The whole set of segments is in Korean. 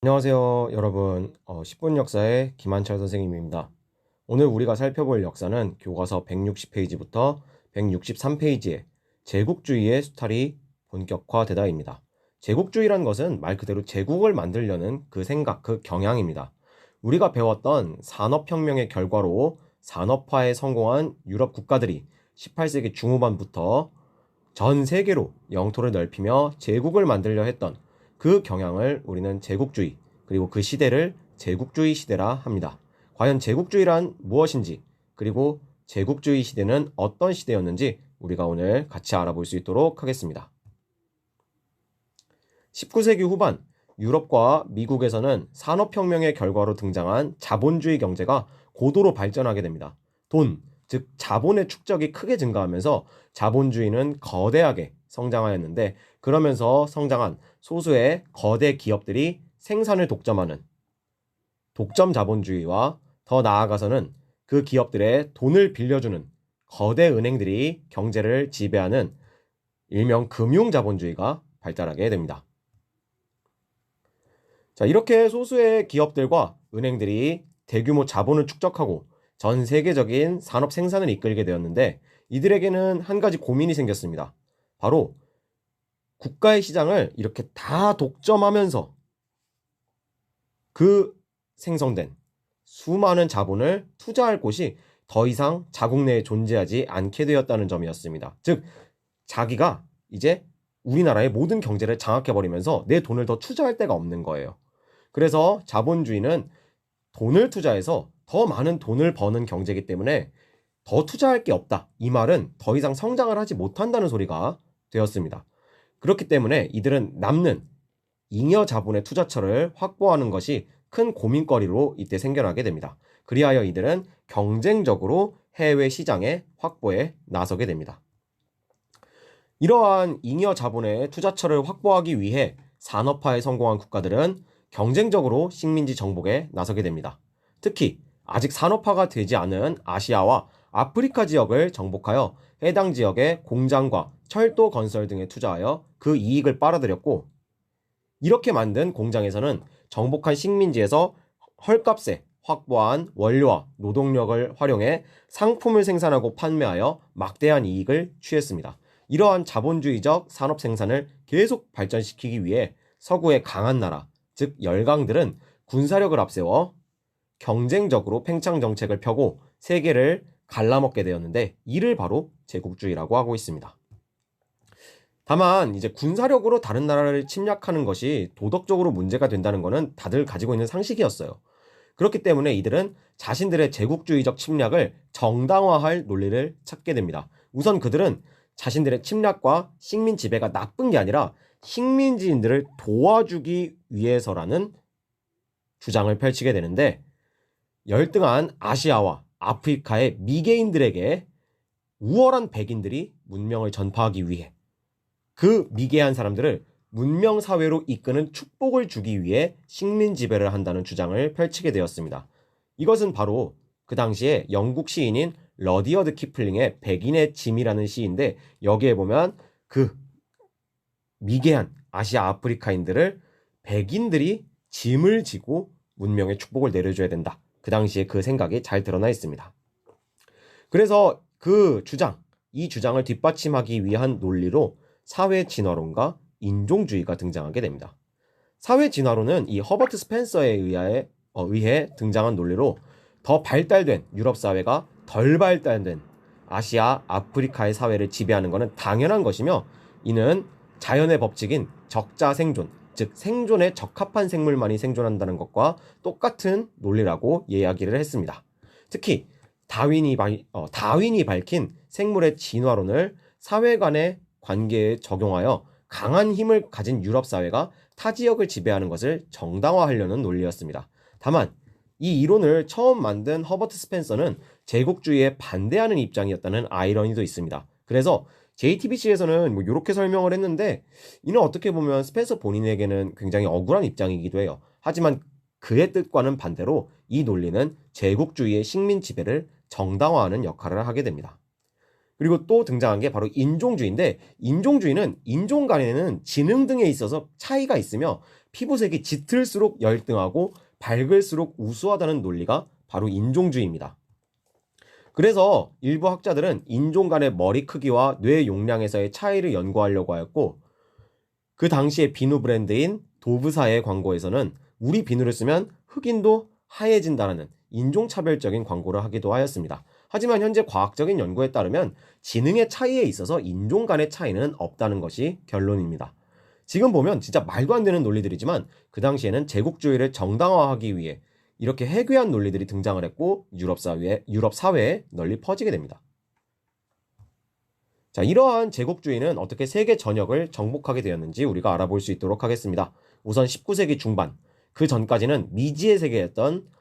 안녕하세요, 여러분. 10분 역사의 김한철 선생님입니다. 오늘 우리가 살펴볼 역사는 교과서 160페이지부터 163페이지에 제국주의의 수탈이 본격화되다입니다. 제국주의란 것은 말 그대로 제국을 만들려는 그 생각, 그 경향입니다. 우리가 배웠던 산업혁명의 결과로 산업화에 성공한 유럽 국가들이 18세기 중후반부터 전 세계로 영토를 넓히며 제국을 만들려 했던 그 경향을 우리는 제국주의, 그리고 그 시대를 제국주의 시대라 합니다. 과연 제국주의란 무엇인지, 그리고 제국주의 시대는 어떤 시대였는지 우리가 오늘 같이 알아볼 수 있도록 하겠습니다. 19세기 후반 유럽과 미국에서는 산업혁명의 결과로 등장한 자본주의 경제가 고도로 발전하게 됩니다. 돈, 즉 자본의 축적이 크게 증가하면서 자본주의는 거대하게 성장하였는데, 그러면서 성장한 소수의 거대 기업들이 생산을 독점하는 독점 자본주의와 더 나아가서는 그 기업들의 돈을 빌려주는 거대 은행들이 경제를 지배하는 일명 금융 자본주의가 발달하게 됩니다. 자, 이렇게 소수의 기업들과 은행들이 대규모 자본을 축적하고 전 세계적인 산업 생산을 이끌게 되었는데, 이들에게는 한 가지 고민이 생겼습니다. 바로 국가의 시장을 이렇게 다 독점하면서 그 생성된 수많은 자본을 투자할 곳이 더 이상 자국 내에 존재하지 않게 되었다는 점이었습니다. 즉, 자기가 이제 우리나라의 모든 경제를 장악해버리면서 내 돈을 더 투자할 데가 없는 거예요. 그래서 자본주의는 돈을 투자해서 더 많은 돈을 버는 경제이기 때문에 더 투자할 게 없다, 이 말은 더 이상 성장을 하지 못한다는 소리가 되었습니다. 그렇기 때문에 이들은 남는 잉여 자본의 투자처를 확보하는 것이 큰 고민거리로 이때 생겨나게 됩니다. 그리하여 이들은 경쟁적으로 해외 시장의 확보에 나서게 됩니다. 이러한 잉여 자본의 투자처를 확보하기 위해 산업화에 성공한 국가들은 경쟁적으로 식민지 정복에 나서게 됩니다. 특히 아직 산업화가 되지 않은 아시아와 아프리카 지역을 정복하여 해당 지역의 공장과 철도 건설 등에 투자하여 그 이익을 빨아들였고, 이렇게 만든 공장에서는 정복한 식민지에서 헐값에 확보한 원료와 노동력을 활용해 상품을 생산하고 판매하여 막대한 이익을 취했습니다. 이러한 자본주의적 산업 생산을 계속 발전시키기 위해 서구의 강한 나라, 즉 열강들은 군사력을 앞세워 경쟁적으로 팽창 정책을 펴고 세계를 갈라먹게 되었는데, 이를 바로 제국주의라고 하고 있습니다. 다만 이제 군사력으로 다른 나라를 침략하는 것이 도덕적으로 문제가 된다는 것은 다들 가지고 있는 상식이었어요. 그렇기 때문에 이들은 자신들의 제국주의적 침략을 정당화할 논리를 찾게 됩니다. 우선 그들은 자신들의 침략과 식민 지배가 나쁜 게 아니라 식민지인들을 도와주기 위해서라는 주장을 펼치게 되는데, 열등한 아시아와 아프리카의 미개인들에게 우월한 백인들이 문명을 전파하기 위해 그 미개한 사람들을 문명 사회로 이끄는 축복을 주기 위해 식민 지배를 한다는 주장을 펼치게 되었습니다. 이것은 바로 그 당시에 영국 시인인 러디어드 키플링의 백인의 짐이라는 시인데, 여기에 보면 그 미개한 아시아 아프리카인들을 백인들이 짐을 지고 문명의 축복을 내려줘야 된다, 그 당시에 그 생각이 잘 드러나 있습니다. 그래서 그 주장, 이 주장을 뒷받침하기 위한 논리로 사회 진화론과 인종주의가 등장하게 됩니다. 사회 진화론은 이 허버트 스펜서에 의해 등장한 논리로 더 발달된 유럽 사회가 덜 발달된 아시아, 아프리카의 사회를 지배하는 것은 당연한 것이며, 이는 자연의 법칙인 적자 생존, 즉 생존에 적합한 생물만이 생존한다는 것과 똑같은 논리라고 이야기를 했습니다. 특히 다윈이 밝힌 생물의 진화론을 사회 간의 관계에 적용하여 강한 힘을 가진 유럽 사회가 타 지역을 지배하는 것을 정당화하려는 논리였습니다. 다만 이 이론을 처음 만든 허버트 스펜서는 제국주의에 반대하는 입장이었다는 아이러니도 있습니다. 그래서 JTBC에서는 이렇게 설명을 했는데, 이는 어떻게 보면 스펜서 본인에게는 굉장히 억울한 입장이기도 해요. 하지만 그의 뜻과는 반대로 이 논리는 제국주의의 식민 지배를 정당화하는 역할을 하게 됩니다. 그리고 또 등장한 게 바로 인종주의인데, 인종주의는 인종 간에는 지능 등에 있어서 차이가 있으며 피부색이 짙을수록 열등하고 밝을수록 우수하다는 논리가 바로 인종주의입니다. 그래서 일부 학자들은 인종 간의 머리 크기와 뇌 용량에서의 차이를 연구하려고 하였고, 그 당시의 비누 브랜드인 도브사의 광고에서는 우리 비누를 쓰면 흑인도 하얘진다라는 인종차별적인 광고를 하기도 하였습니다. 하지만 현재 과학적인 연구에 따르면 지능의 차이에 있어서 인종 간의 차이는 없다는 것이 결론입니다. 지금 보면 진짜 말도 안 되는 논리들이지만 그 당시에는 제국주의를 정당화하기 위해 이렇게 해괴한 논리들이 등장을 했고 유럽 사회에 널리 퍼지게 됩니다. 자, 이러한 제국주의는 어떻게 세계 전역을 정복하게 되었는지 우리가 알아볼 수 있도록 하겠습니다. 우선 19세기 중반, 그 전까지는 미지의 세계였던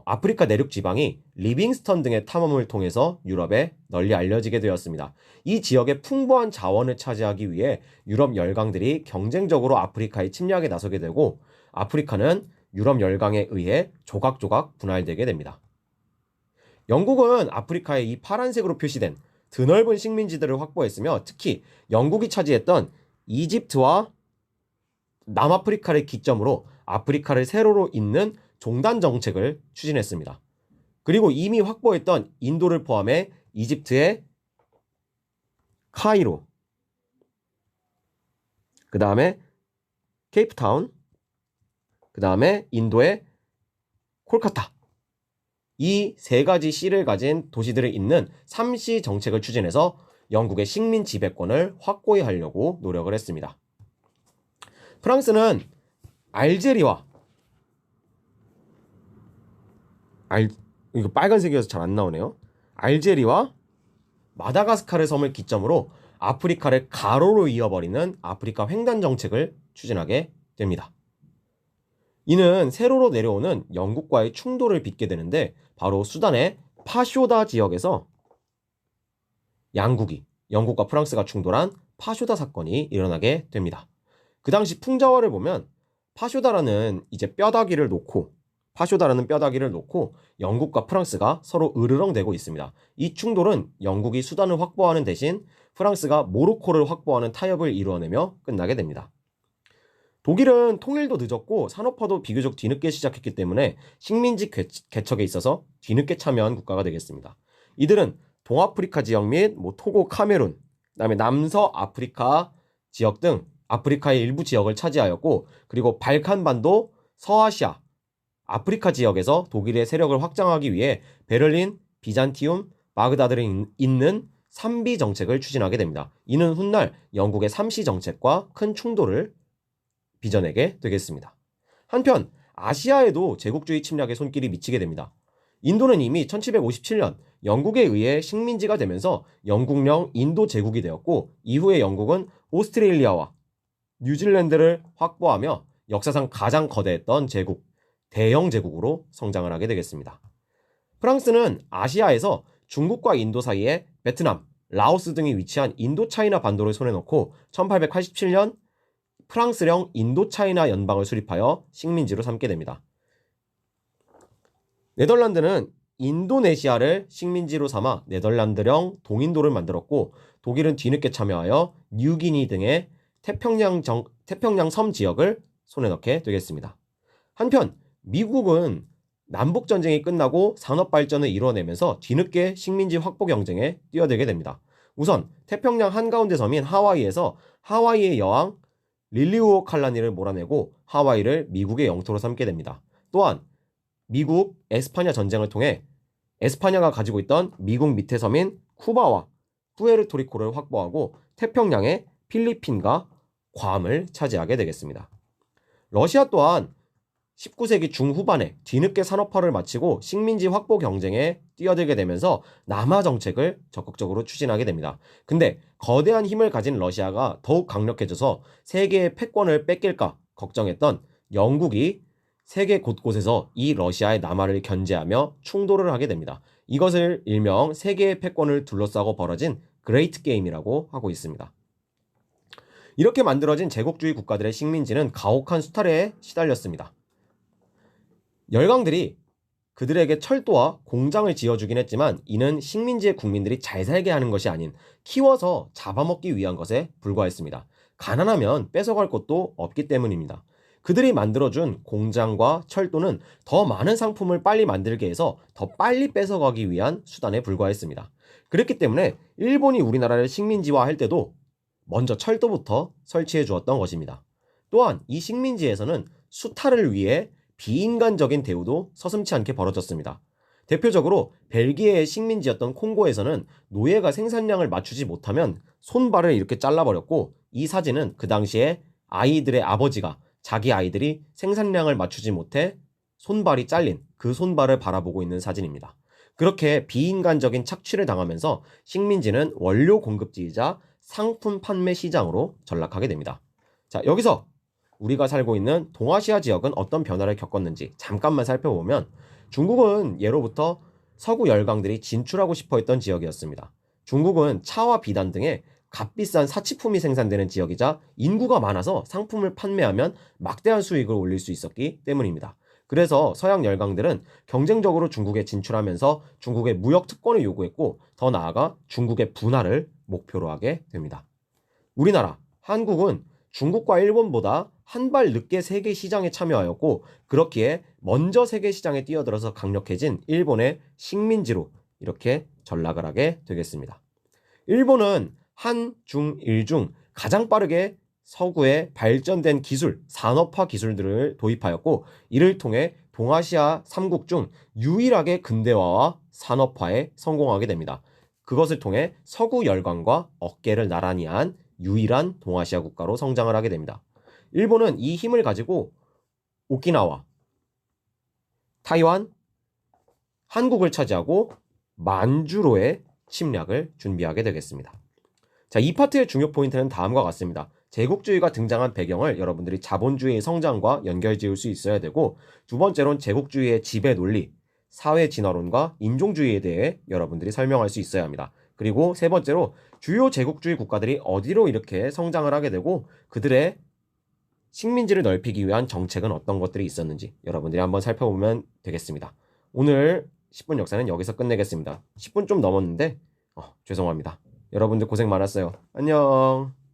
아프리카 내륙 지방이 리빙스턴 등의 탐험을 통해서 유럽에 널리 알려지게 되었습니다. 이 지역의 풍부한 자원을 차지하기 위해 유럽 열강들이 경쟁적으로 아프리카의 침략에 나서게 되고, 아프리카는 유럽 열강에 의해 조각조각 분할되게 됩니다. 영국은 아프리카에 이 파란색으로 표시된 드넓은 식민지들을 확보했으며, 특히 영국이 차지했던 이집트와 남아프리카를 기점으로 아프리카를 세로로 잇는 종단 정책을 추진했습니다. 그리고 이미 확보했던 인도를 포함해 이집트의 카이로, 그 다음에 케이프타운, 그 다음에 인도의 콜카타, 이 세 가지 시를 가진 도시들을 잇는 3시 정책을 추진해서 영국의 식민 지배권을 확고히 하려고 노력을 했습니다. 프랑스는 알제리와 이거 빨간색이어서 잘 안 나오네요. 알제리와 마다가스카르 섬을 기점으로 아프리카를 가로로 이어버리는 아프리카 횡단 정책을 추진하게 됩니다. 이는 세로로 내려오는 영국과의 충돌을 빚게 되는데, 바로 수단의 파쇼다 지역에서 양국이, 영국과 프랑스가 충돌한 파쇼다 사건이 일어나게 됩니다. 그 당시 풍자화를 보면 파쇼다라는 뼈다귀를 놓고 영국과 프랑스가 서로 으르렁대고 있습니다. 이 충돌은 영국이 수단을 확보하는 대신 프랑스가 모로코를 확보하는 타협을 이루어내며 끝나게 됩니다. 독일은 통일도 늦었고 산업화도 비교적 뒤늦게 시작했기 때문에 식민지 개척에 있어서 뒤늦게 참여한 국가가 되겠습니다. 이들은 동아프리카 지역 및 토고, 카메룬, 그다음에 남서아프리카 지역 등 아프리카의 일부 지역을 차지하였고, 그리고 발칸반도, 서아시아, 아프리카 지역에서 독일의 세력을 확장하기 위해 베를린, 비잔티움, 바그다드를 잇는 3비 정책을 추진하게 됩니다. 이는 훗날 영국의 3시 정책과 큰 충돌을 빚어내게 되겠습니다. 한편 아시아에도 제국주의 침략의 손길이 미치게 됩니다. 인도는 이미 1757년 영국에 의해 식민지가 되면서 영국령 인도 제국이 되었고, 이후에 영국은 오스트레일리아와 뉴질랜드를 확보하며 역사상 가장 거대했던 제국, 대영 제국으로 성장을 하게 되겠습니다. 프랑스는 아시아에서 중국과 인도 사이에 베트남, 라오스 등이 위치한 인도차이나 반도를 손에 넣고 1887년 프랑스령 인도차이나 연방을 수립하여 식민지로 삼게 됩니다. 네덜란드는 인도네시아를 식민지로 삼아 네덜란드령 동인도를 만들었고, 독일은 뒤늦게 참여하여 뉴기니 등의 태평양 섬 지역을 손에 넣게 되겠습니다. 한편 미국은 남북전쟁이 끝나고 산업발전을 이뤄내면서 뒤늦게 식민지 확보 경쟁에 뛰어들게 됩니다. 우선 태평양 한가운데 섬인 하와이에서 하와이의 여왕 릴리우오 칼라니를 몰아내고 하와이를 미국의 영토로 삼게 됩니다. 또한 미국 에스파냐 전쟁을 통해 에스파냐가 가지고 있던 미국 밑에 섬인 쿠바와 푸에르토리코를 확보하고 태평양의 필리핀과 괌을 차지하게 되겠습니다. 러시아 또한 19세기 중후반에 뒤늦게 산업화를 마치고 식민지 확보 경쟁에 뛰어들게 되면서 남하 정책을 적극적으로 추진하게 됩니다. 근데 거대한 힘을 가진 러시아가 더욱 강력해져서 세계의 패권을 뺏길까 걱정했던 영국이 세계 곳곳에서 이 러시아의 남하를 견제하며 충돌을 하게 됩니다. 이것을 일명 세계의 패권을 둘러싸고 벌어진 그레이트 게임이라고 하고 있습니다. 이렇게 만들어진 제국주의 국가들의 식민지는 가혹한 수탈에 시달렸습니다. 열강들이 그들에게 철도와 공장을 지어주긴 했지만 이는 식민지의 국민들이 잘 살게 하는 것이 아닌 키워서 잡아먹기 위한 것에 불과했습니다. 가난하면 뺏어갈 것도 없기 때문입니다. 그들이 만들어준 공장과 철도는 더 많은 상품을 빨리 만들게 해서 더 빨리 뺏어가기 위한 수단에 불과했습니다. 그렇기 때문에 일본이 우리나라를 식민지화할 때도 먼저 철도부터 설치해 주었던 것입니다. 또한 이 식민지에서는 수탈을 위해 비인간적인 대우도 서슴지 않게 벌어졌습니다. 대표적으로 벨기에의 식민지였던 콩고에서는 노예가 생산량을 맞추지 못하면 손발을 이렇게 잘라버렸고, 이 사진은 그 당시에 아이들의 아버지가 자기 아이들이 생산량을 맞추지 못해 손발이 잘린 그 손발을 바라보고 있는 사진입니다. 그렇게 비인간적인 착취를 당하면서 식민지는 원료 공급지이자 상품 판매 시장으로 전락하게 됩니다. 자, 여기서 우리가 살고 있는 동아시아 지역은 어떤 변화를 겪었는지 잠깐만 살펴보면, 중국은 예로부터 서구 열강들이 진출하고 싶어 했던 지역이었습니다. 중국은 차와 비단 등의 값비싼 사치품이 생산되는 지역이자 인구가 많아서 상품을 판매하면 막대한 수익을 올릴 수 있었기 때문입니다. 그래서 서양 열강들은 경쟁적으로 중국에 진출하면서 중국의 무역 특권을 요구했고, 더 나아가 중국의 분할을 목표로 하게 됩니다. 우리나라, 한국은 중국과 일본보다 한 발 늦게 세계 시장에 참여하였고, 그렇기에 먼저 세계 시장에 뛰어들어서 강력해진 일본의 식민지로 이렇게 전락을 하게 되겠습니다. 일본은 한, 중, 일 중 가장 빠르게 서구의 발전된 기술, 산업화 기술들을 도입하였고, 이를 통해 동아시아 3국 중 유일하게 근대화와 산업화에 성공하게 됩니다. 그것을 통해 서구 열강과 어깨를 나란히 한 유일한 동아시아 국가로 성장을 하게 됩니다. 일본은 이 힘을 가지고 오키나와, 타이완, 한국을 차지하고 만주로의 침략을 준비하게 되겠습니다. 자, 이 파트의 중요 포인트는 다음과 같습니다. 제국주의가 등장한 배경을 여러분들이 자본주의의 성장과 연결지을 수 있어야 되고, 두 번째로는 제국주의의 지배 논리, 사회 진화론과 인종주의에 대해 여러분들이 설명할 수 있어야 합니다. 그리고 세 번째로 주요 제국주의 국가들이 어디로 이렇게 성장을 하게 되고 그들의 식민지를 넓히기 위한 정책은 어떤 것들이 있었는지 여러분들이 한번 살펴보면 되겠습니다. 오늘 10분 역사는 여기서 끝내겠습니다. 10분 좀 넘었는데 죄송합니다. 여러분들 고생 많았어요. 안녕.